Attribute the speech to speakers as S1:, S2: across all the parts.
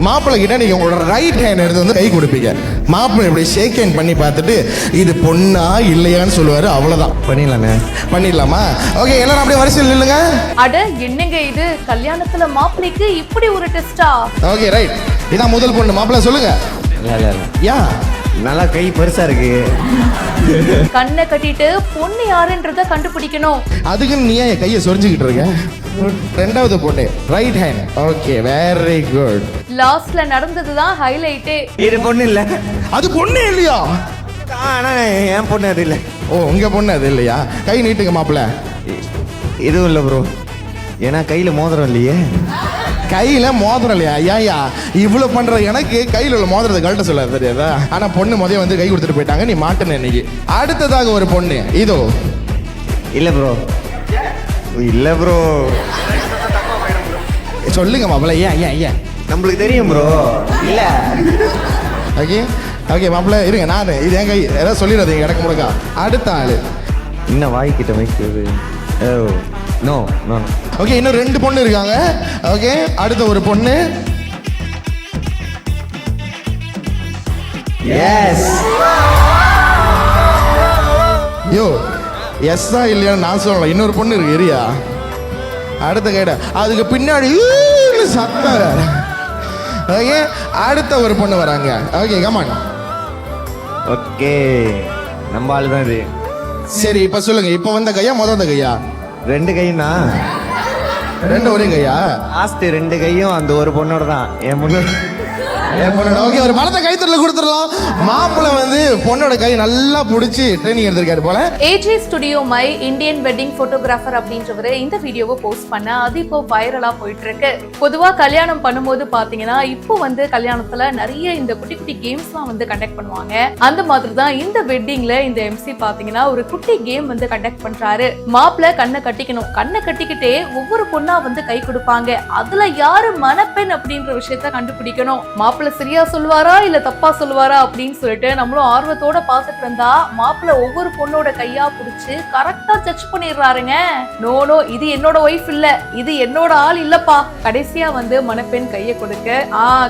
S1: மாப்பிள்ளை கிட்ட நீங்க உங்களோட ரைட் ஹேண்ட் எடுத்து வந்து கை கொடுப்பீங்க. மாப்பிள்ளை இப்படி ஷேக் ஹேண்ட் பண்ணி பார்த்துட்டு இது பொண்ணா இல்லையான்னு சொல்லுவாரு. அவ்வளவுதான். பண்ணிடலாமா? ஓகே, எல்லாரும் அப்படியே வரிசையில் நில்லுங்க.
S2: அட என்னங்க இது, கல்யாணத்துல மாப்பிள்ளைக்கு இப்படி ஒரு டெஸ்டா?
S1: ஓகே ரைட், இதான் முதல் பொண்ணு. மாப்பிள்ளை சொல்லுங்க. யா
S3: நல்லா கை பெருசா இருக்கு.
S2: கண்ணை கட்டிட்டு பொண்ணு யாருன்றத கண்டுபிடிக்கணும்.
S1: அதுக்கு நீ ஏன் கையை சொரிஞ்சுக்கிட்டு இருக்க? ரெண்டாவது பொண்ணு right hand. Okay, very good.
S2: லாஸ்ட்ல நடந்ததுதான் ஹைலைட்டே.
S3: இது பொண்ணு இல்ல.
S1: அது பொண்ணு இல்லையா?
S3: ஆனா என் பொண்ணு அது இல்ல.
S1: ஓ, உங்க பொண்ணு அது இல்லையா? கை நீட்டுங்க மாப்பிள்ளை.
S3: இதுவும் இல்ல ப்ரோ, ஏன்னா கையில மோதிரம் இல்லையே.
S1: கையில மோதிரம் இல்லையா? ஐயா இவ்வளவு பண்ற எனக்கு கையில உள்ள மோதிரத்தை கழட்ட சொல்ல தெரியாதா? ஆனா பொண்ணு முதல்ல வந்து கை கொடுத்துட்டு போயிட்டாங்க. நீ மாட்டேன்னு இன்னைக்கு. அடுத்ததாக ஒரு பொண்ணு. இதோ.
S3: இல்ல ப்ரோ, இல்ல ப்ரோ.
S1: சொல்லுங்க மாப்பிள்ள. ஏன்
S3: நம்மளுக்கு தெரியும் ப்ரோ. இல்ல.
S1: ஓகே ஓகே மாப்பிள்ள இருங்க, நான் இது என் கை ஏதாவது சொல்லிடாதீங்க எனக்கு முழுக்கா. அடுத்த ஆளு.
S3: இன்னும் வாய்க்கிட்ட வைக்கிறது. No no.
S1: ஓகே, இன்னும் 2 பொண்ணு இருக்காங்க. ஓகே, அடுத்த ஒரு பொண்ணு.
S3: எஸ்.
S1: யோ எஸ்ஸா இல்லையான்னு நான் சொல்லல. இன்னொரு பொண்ணு இருக்கு, ஏரியா. அடுத்த கைட அதுக்கு பின்னாடி சத்தம். ஓகே, அடுத்த ஒரு பொண்ணு வராங்க. Okay come on.
S3: ஓகே, நம்ம ஆளு தான் இது.
S1: சரி, இப்ப சொல்லுங்க. இப்ப வந்த கையா முதல் கையா?
S3: 2 கையும்னா
S1: 2 ஒரே கையா?
S3: லாஸ்ட் 2 கையும் அந்த ஒரு பொண்ணோட தான். என் பொண்ணு.
S1: ஓகே, ஒரு பலத்தை கைத்தறல கொடுத்துடலாம். மாப்பிள்ளை வந்து பொண்ணோட கை நல்லா பிடிச்சி ட்ரைனிங் எடுத்திருக்காரு போல.
S2: AJ studio my Indian wedding photographer அப்படின்றவரு இந்த வீடியோவை போஸ்ட் பண்ண அது இப்போ வைரலா போயிட்டு இருக்கு. பொதுவா கல்யாணம் பண்ணும்போது பாத்தீங்கன்னா இப்போ வந்து கல்யாணத்துல நிறைய இந்த குட்டி குட்டி கேம்ஸ்லாம் வந்து கண்டக்ட் பண்ணுவாங்க. அந்த மாதிரி தான் இந்த வெட்டிங்ல இந்த எம்சி பாத்தீங்கன்னா ஒரு குட்டி கேம் வந்து கண்டக்ட் பண்றாரு. மாப்பிள்ளை கண்ணை கட்டிக்கணும். கண்ணை கட்டிக்கிட்டே ஒவ்வொரு பொண்ணா வந்து கை கொடுப்பாங்க. அதுல யாரு மணப்பெண் அப்படின்ற விஷயத்த கண்டுபிடிக்கணும். மாப்பிள்ளை சரியா சொல்லுவாரா இல்ல தப்பா சொல்லுவாரா அப்படின்னு சொல்லிட்டு நம்மளும் ஆர்வத்தோட பாத்துட்டு இருந்தா மாப்பிள்ளை ஒவ்வொரு பொண்ணோட கையா புடிச்சு கரெக்டா ஜட்ஜ் பண்ணிடுறாருங்க. நோ இது என்னோட ஒய்ஃப் இல்ல, இது என்னோட ஆள் இல்லப்பா. கடைசியா வந்து மணப்பெண் கையை கொடுக்க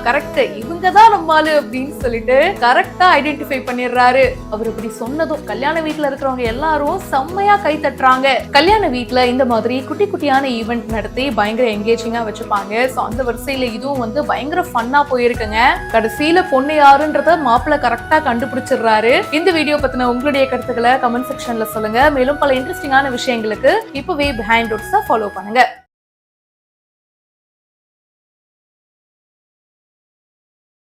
S2: கரெக்ட் இவங்கதான் நம்ம ஆளு அப்படின்னு சொல்லிட்டு கரெக்டா ஐடென்டிஃபை பண்ணிடுறாரு. அவர் இப்படி சொன்னதும் கல்யாண வீட்டுல இருக்கிறவங்க எல்லாரும் செம்மையா கை தட்டுறாங்க. கல்யாண வீட்டுல இந்த மாதிரி குட்டி குட்டியான ஈவெண்ட் நடத்தி பயங்கர என்கேஜிங்கா வச்சுப்பாங்க. சோ அந்த வரிசையில இதுவும் வந்து பயங்கர ஃபன்னா போயிருக்குங்க. கடைசியில பொண்ணு யாருன்றத மாப்பிள்ளை கரெக்டா கண்டுபிடிச்சிடுறாரு. இந்த வீடியோ பத்தின உங்களுடைய கருத்துக்களை கமெண்ட் செக்ஷன்ல சொல்லுங்க. மேலும் பல இன்ட்ரெஸ்டிங்கான விஷயங்களுக்கு இப்பவே பிஹைண்ட் ரூட்ஸை ஃபாலோ பண்ணுங்க.